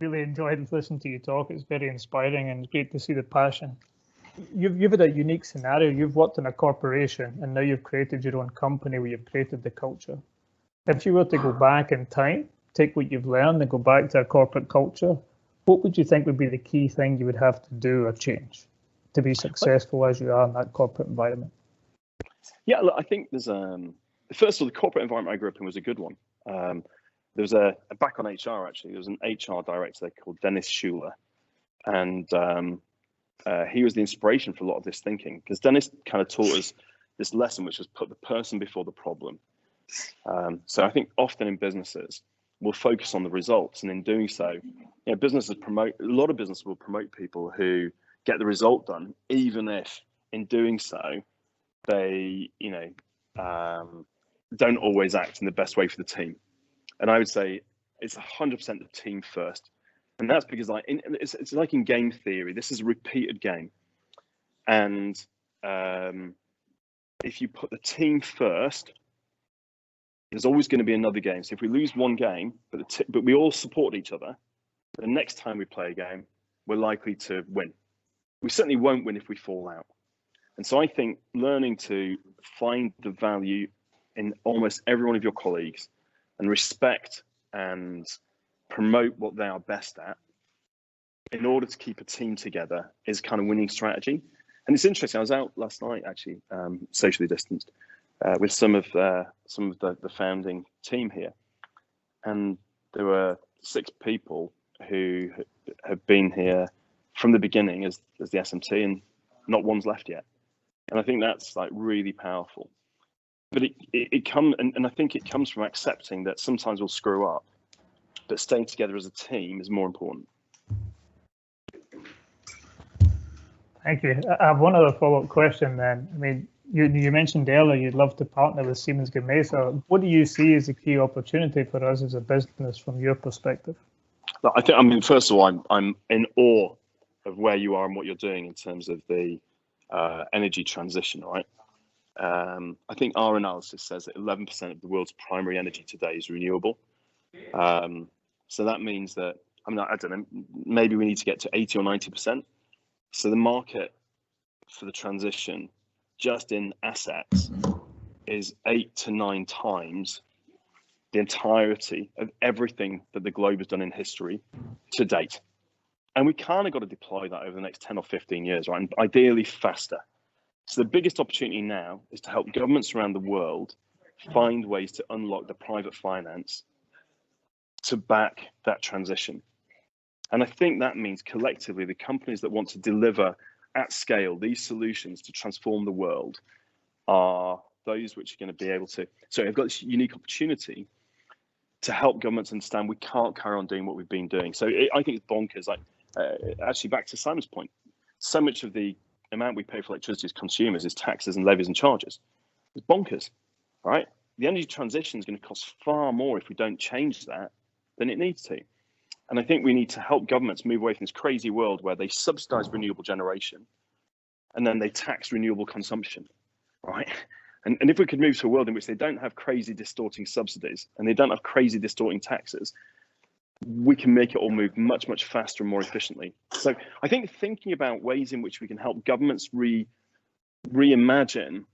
really enjoyed listening to you talk. It's very inspiring and great to see the passion. You've had a unique scenario. You've worked in a corporation and now you've created your own company where you've created the culture. If you were to go back in time, take what you've learned and go back to a corporate culture, what would you think would be the key thing you would have to do or change to be successful as you are in that corporate environment? Yeah, look, I think there's first of all, the corporate environment I grew up in was a good one. There was back on HR actually, there was an HR director there called Dennis Schuler, and he was the inspiration for a lot of this thinking, because Dennis kind of taught us this lesson, which was put the person before the problem. So I think often in businesses, we'll focus on the results, and in doing so, a lot of businesses will promote people who get the result done, even if in doing so, they, don't always act in the best way for the team. And I would say it's 100% the team first. And that's because it's like in game theory, this is a repeated game. And if you put the team first, there's always going to be another game. So if we lose one game, but we all support each other, the next time we play a game, we're likely to win. We certainly won't win if we fall out. And so I think learning to find the value in almost every one of your colleagues and respect and promote what they are best at in order to keep a team together is kind of winning strategy. And it's interesting, I was out last night actually, socially distanced, with some of the founding team here. And there were 6 people who have been here from the beginning as the SMT, and not one's left yet. And I think that's like really powerful. But it comes, and I think it comes from accepting that sometimes we'll screw up, but staying together as a team is more important. Thank you. I have one other follow-up question then. I mean, you mentioned earlier you'd love to partner with Siemens Gamesa. What do you see as a key opportunity for us as a business from your perspective? I mean, first of all, I'm in awe of where you are and what you're doing in terms of the energy transition, right? I think our analysis says that 11% of the world's primary energy today is renewable. So that means that, I mean, I don't know, maybe we need to get to 80 or 90%. So the market for the transition just in assets is 8 to 9 times the entirety of everything that the globe has done in history to date. And we kind of got to deploy that over the next 10 or 15 years, right? And ideally faster. So the biggest opportunity now is to help governments around the world find ways to unlock the private finance to back that transition. And I think that means collectively the companies that want to deliver at scale these solutions to transform the world are those which are going to be able to, so I've got this unique opportunity to help governments understand we can't carry on doing what we've been doing. So I think it's bonkers. Like, actually back to Simon's point, so much of the amount we pay for electricity as consumers is taxes and levies and charges. It's bonkers, right? The energy transition is going to cost far more if we don't change that than it needs to. And I think we need to help governments move away from this crazy world where they subsidize renewable generation and then they tax renewable consumption, right? And if we could move to a world in which they don't have crazy distorting subsidies and they don't have crazy distorting taxes, we can make it all move much, much faster and more efficiently. So I think thinking about ways in which we can help governments reimagine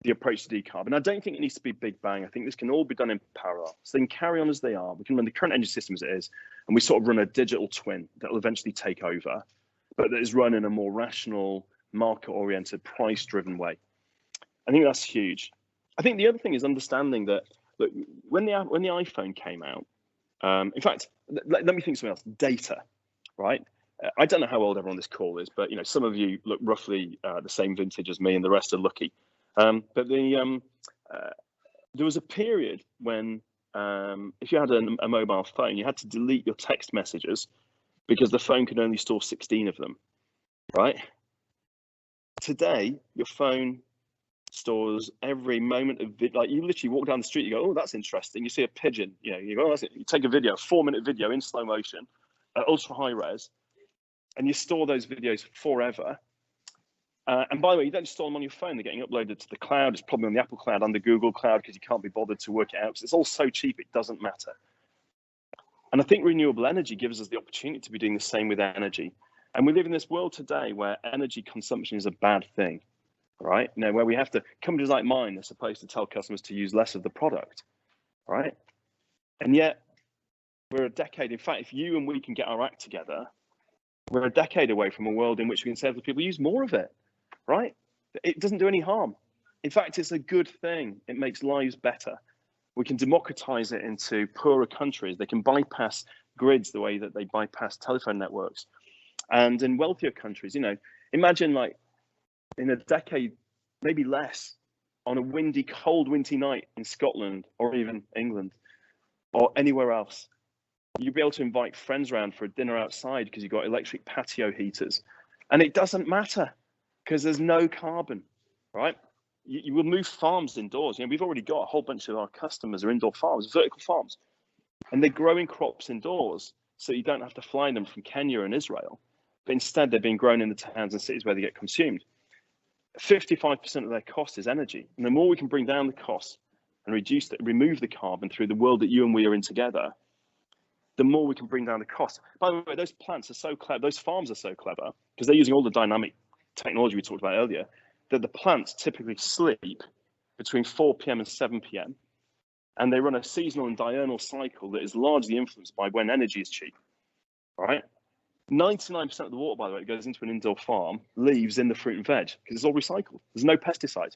the approach to decarb. And I don't think it needs to be big bang. I think this can all be done in parallel. So they can carry on as they are. We can run the current energy system as it is, and we sort of run a digital twin that will eventually take over, but that is run in a more rational, market-oriented, price-driven way. I think that's huge. I think the other thing is understanding that, look, when the iPhone came out, in fact, let me think something else. Data, right? I don't know how old everyone on this call is, but some of you look roughly the same vintage as me, and the rest are lucky. But there was a period when if you had a mobile phone, you had to delete your text messages because the phone could only store 16 of them, right? Today, your phone stores every moment of like you literally walk down the street, you go, oh, that's interesting. You see a pigeon, you go, oh, that's it. You take a video, 4-minute video in slow motion, ultra high res, and you store those videos forever. And by the way, you don't store them on your phone. They're getting uploaded to the cloud. It's probably on the Apple cloud and the Google cloud because you can't be bothered to work it out. Because it's all so cheap, it doesn't matter. And I think renewable energy gives us the opportunity to be doing the same with energy. And we live in this world today where energy consumption is a bad thing, right? Where we have to, companies like mine are supposed to tell customers to use less of the product, right? And yet we're a decade. In fact, if you and we can get our act together, we're a decade away from a world in which we can say to people, use more of it. Right? It doesn't do any harm. In fact, it's a good thing. It makes lives better. We can democratize it into poorer countries. They can bypass grids the way that they bypass telephone networks. And in wealthier countries, imagine like in a decade, maybe less, on a windy, cold, windy night in Scotland or even England or anywhere else, you'd be able to invite friends around for a dinner outside because you've got electric patio heaters. And it doesn't matter, because there's no carbon, right? You will move farms indoors. We've already got a whole bunch of our customers are indoor farms, vertical farms, and they're growing crops indoors, so you don't have to fly them from Kenya and Israel, but instead they're being grown in the towns and cities where they get consumed. 55% of their cost is energy, and the more we can bring down the costs and remove the carbon through the world that you and we are in together, the more we can bring down the cost. By the way, those plants are so clever, those farms are so clever, because they're using all the dynamic technology we talked about earlier, that the plants typically sleep between 4 p.m. and 7 p.m. and they run a seasonal and diurnal cycle that is largely influenced by when energy is cheap, right? 99% of the water, by the way, that goes into an indoor farm leaves in the fruit and veg because it's all recycled. There's no pesticides.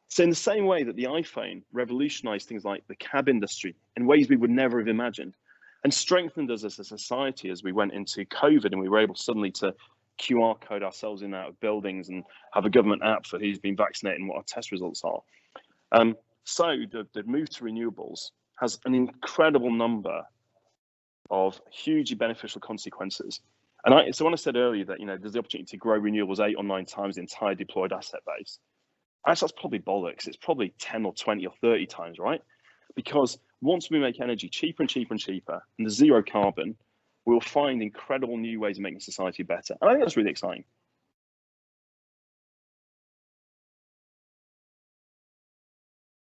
So in the same way that the iPhone revolutionized things like the cab industry in ways we would never have imagined and strengthened us as a society as we went into COVID and we were able suddenly to QR code ourselves in and out of buildings and have a government app for who's been vaccinated and what our test results are. So the move to renewables has an incredible number of hugely beneficial consequences. And so when I said earlier that there's the opportunity to grow renewables 8 or 9 times the entire deployed asset base, actually that's probably bollocks. It's probably 10 or 20 or 30 times, right? Because once we make energy cheaper and cheaper and cheaper, and there's zero carbon, we'll find incredible new ways of making society better. And I think that's really exciting.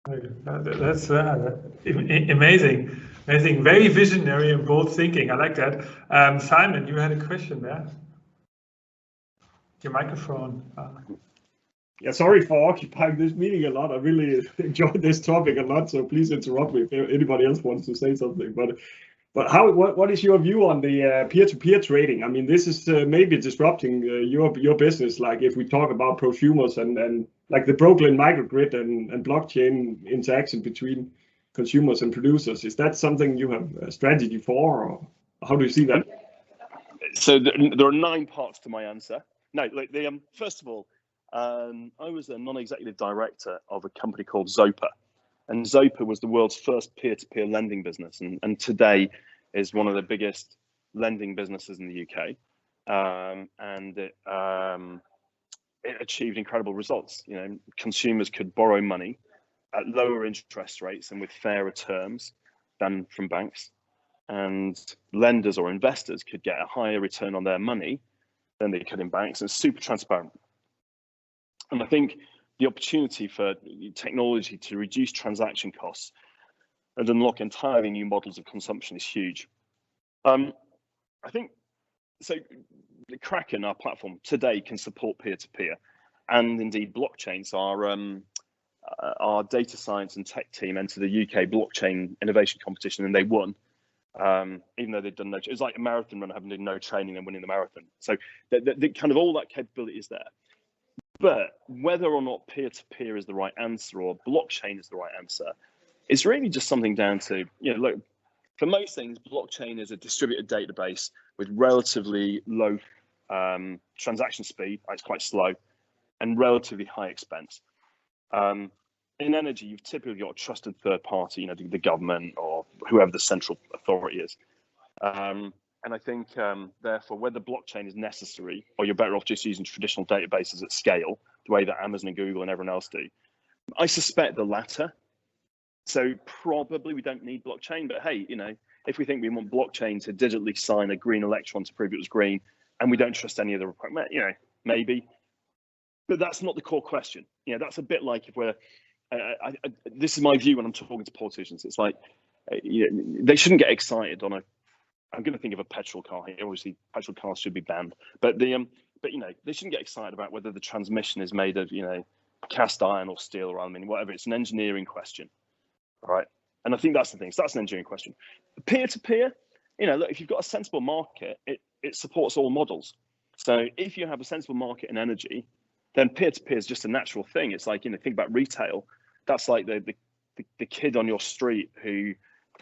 That's amazing. Very visionary and bold thinking. I like that. Simon, you had a question there. Your microphone. Yeah, sorry for occupying this meeting a lot. I really enjoyed this topic a lot, so please interrupt me if anybody else wants to say something. But what is your view on the peer-to-peer trading? I mean, this is maybe disrupting your business. Like if we talk about prosumers and like the Brooklyn microgrid and blockchain interaction between consumers and producers, is that something you have a strategy for, or how do you see that? So there are 9 parts to my answer. No, like first of all, I was a non-executive director of a company called Zopa. And Zopa was the world's first peer-to-peer lending business, and today is one of the biggest lending businesses in the UK. And it achieved incredible results. Consumers could borrow money at lower interest rates and with fairer terms than from banks, and lenders or investors could get a higher return on their money than they could in banks, and super transparent. And I think the opportunity for technology to reduce transaction costs and unlock entirely new models of consumption is huge. I think so. The Kraken, our platform today, can support peer-to-peer, and indeed blockchains. Our data science and tech team entered the UK blockchain innovation competition, and they won. Even though they'd done no, it was like a marathon runner having done no training and winning the marathon. So the kind of all that capability is there. But whether or not peer-to-peer is the right answer or blockchain is the right answer, it's really just something down to, look, for most things, blockchain is a distributed database with relatively low transaction speed. It's quite slow and relatively high expense. In energy, you've typically got a trusted third party, the government or whoever the central authority is. And I think, therefore, whether blockchain is necessary or you're better off just using traditional databases at scale, the way that Amazon and Google and everyone else do, I suspect the latter. So probably we don't need blockchain, but hey, if we think we want blockchain to digitally sign a green electron to prove it was green, and we don't trust any of the requirements, maybe. But that's not the core question. That's a bit like if we're, this is my view when I'm talking to politicians. It's like, they shouldn't get excited on I'm going to think of a petrol car here. Obviously, petrol cars should be banned, but they shouldn't get excited about whether the transmission is made of, cast iron or steel or aluminium, whatever. It's an engineering question, right? And I think that's the thing. So that's an engineering question. Peer-to-peer, look, if you've got a sensible market, it supports all models. So if you have a sensible market in energy, then peer-to-peer is just a natural thing. It's like, think about retail. That's like the kid on your street who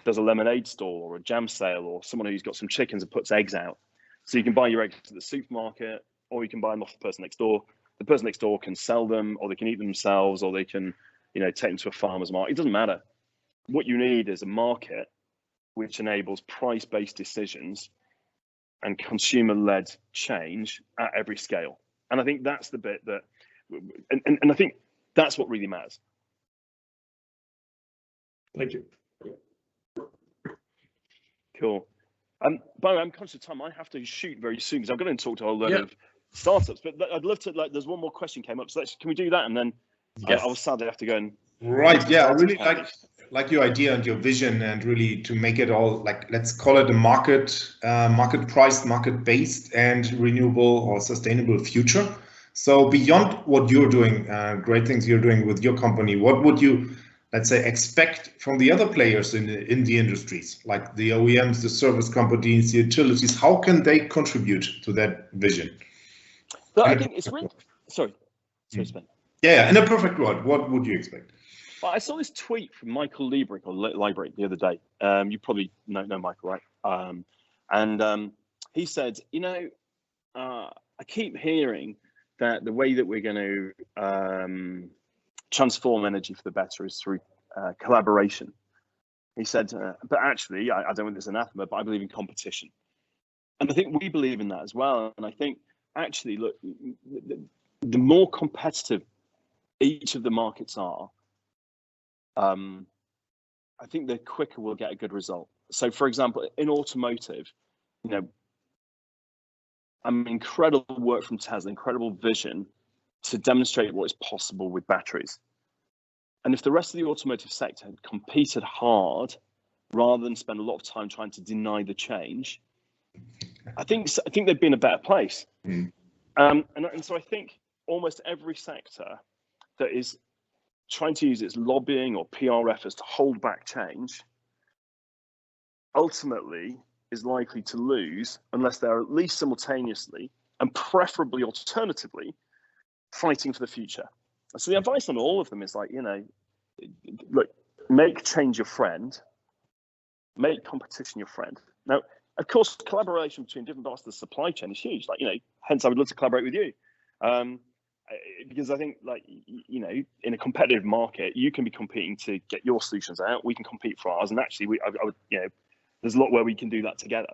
does a lemonade stall or a jam sale, or someone who's got some chickens and puts eggs out. So you can buy your eggs at the supermarket, or you can buy them off the person next door. The person next door can sell them, or they can eat them themselves, or they can, take them to a farmer's market. It doesn't matter. What you need is a market which enables price-based decisions and consumer-led change at every scale. And I think that's the bit that, and I think that's what really matters. Thank you. Cool. By the way, I'm conscious of time. I have to shoot very soon because I'm going to talk to a lot of startups. But I'd love to. There's one more question came up. So can we do that? And then I was sad I have to go and. Right. Yeah, I really like your idea and your vision, and really to make it all let's call it a market priced, market based, and renewable or sustainable future. So beyond what you're doing, great things you're doing with your company, what would you, let's say, expect from the other players in the industries, like the OEMs, the service companies, the utilities? How can they contribute to that vision? But I think it's really, sorry, Sven. Yeah, in a perfect world, what would you expect? Well, I saw this tweet from Michael Liebrich on Library the other day. You probably know Michael, right? And he said, I keep hearing that the way that we're going to transform energy for the better is through collaboration. He said, but actually, I don't want this anathema, but I believe in competition. And I think we believe in that as well. And I think actually, look, the more competitive each of the markets are, I think the quicker we'll get a good result. So for example, in automotive, incredible work from Tesla, incredible vision to demonstrate what is possible with batteries. And if the rest of the automotive sector had competed hard rather than spend a lot of time trying to deny the change, I think they'd be in a better place. And so I think almost every sector that is trying to use its lobbying or PR efforts to hold back change ultimately is likely to lose unless they're at least simultaneously and preferably alternatively fighting for the future. So the advice on all of them is look, make change your friend, make competition your friend. Now, of course, collaboration between different parts of the supply chain is huge. Hence I would love to collaborate with you. Because I think in a competitive market, you can be competing to get your solutions out. We can compete for ours. And actually I would, there's a lot where we can do that together.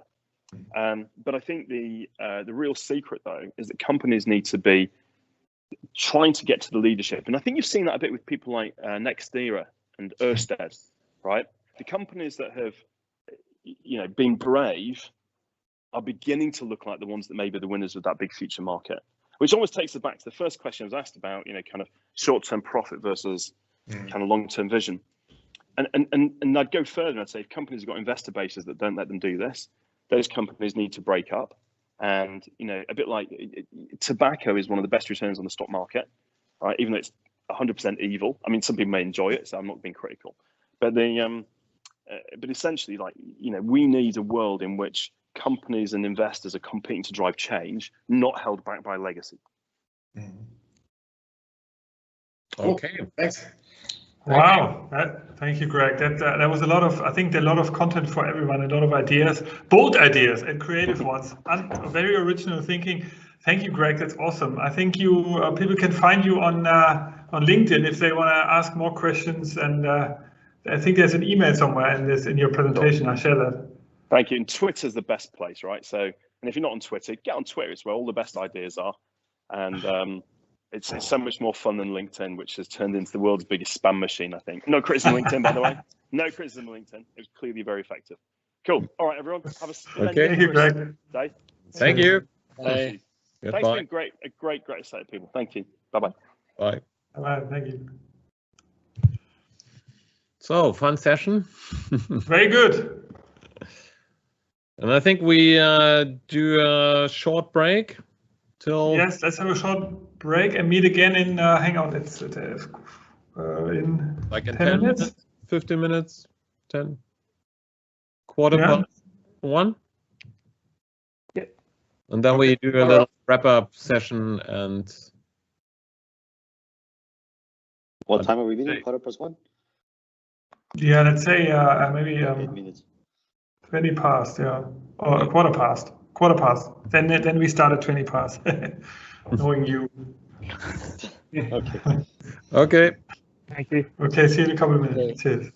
But I think the real secret though, is that companies need to be trying to get to the leadership. And I think you've seen that a bit with people like Nextera and Ørsted, right? The companies that have, been brave are beginning to look like the ones that may be the winners of that big future market, which almost takes us back to the first question I was asked about, kind of short-term profit versus kind of long-term vision. And I'd go further and I'd say if companies have got investor bases that don't let them do this, those companies need to break up. And, you know, a bit like tobacco is one of the best returns on the stock market, right? Even though it's 100% evil. I mean, some people may enjoy it, so I'm not being critical. But but essentially, like, you know, we need a world in which companies and investors are competing to drive change, not held back by legacy. Okay. Thanks. Wow, thank you, Greg. That was a lot of, I think, a lot of content for everyone, a lot of ideas, bold ideas and creative ones, and very original thinking. Thank you, Greg. That's awesome. I think people can find you on LinkedIn if they want to ask more questions. And I think there's an email somewhere in your presentation. I'll share that. Thank you. And Twitter's the best place, right? So, and if you're not on Twitter, get on Twitter. It's where all the best ideas are. And it's so much more fun than LinkedIn, which has turned into the world's biggest spam machine, I think. No criticism of LinkedIn, by the way. No criticism of LinkedIn. It was clearly very effective. Cool. All right, everyone. Have a splendid day. Thank you. Bye. Thanks for being a great set of people. Thank you. Bye-bye. Bye. Bye. Thank you. So, fun session. Very good. And I think we do a short break till. Yes, let's have a short break and meet again in Hangout. It's in like in 10 minutes, 15 minutes, 10, quarter past 1. Yeah. And then we do a little wrap-up session. And what time are we meeting? Quarter past 1? Yeah, let's say maybe 8 minutes. 20 past, yeah, or a quarter past. Then we start at 20 past. Knowing you. Okay. Okay. Thank you. Okay, see you in a couple of minutes. Cheers.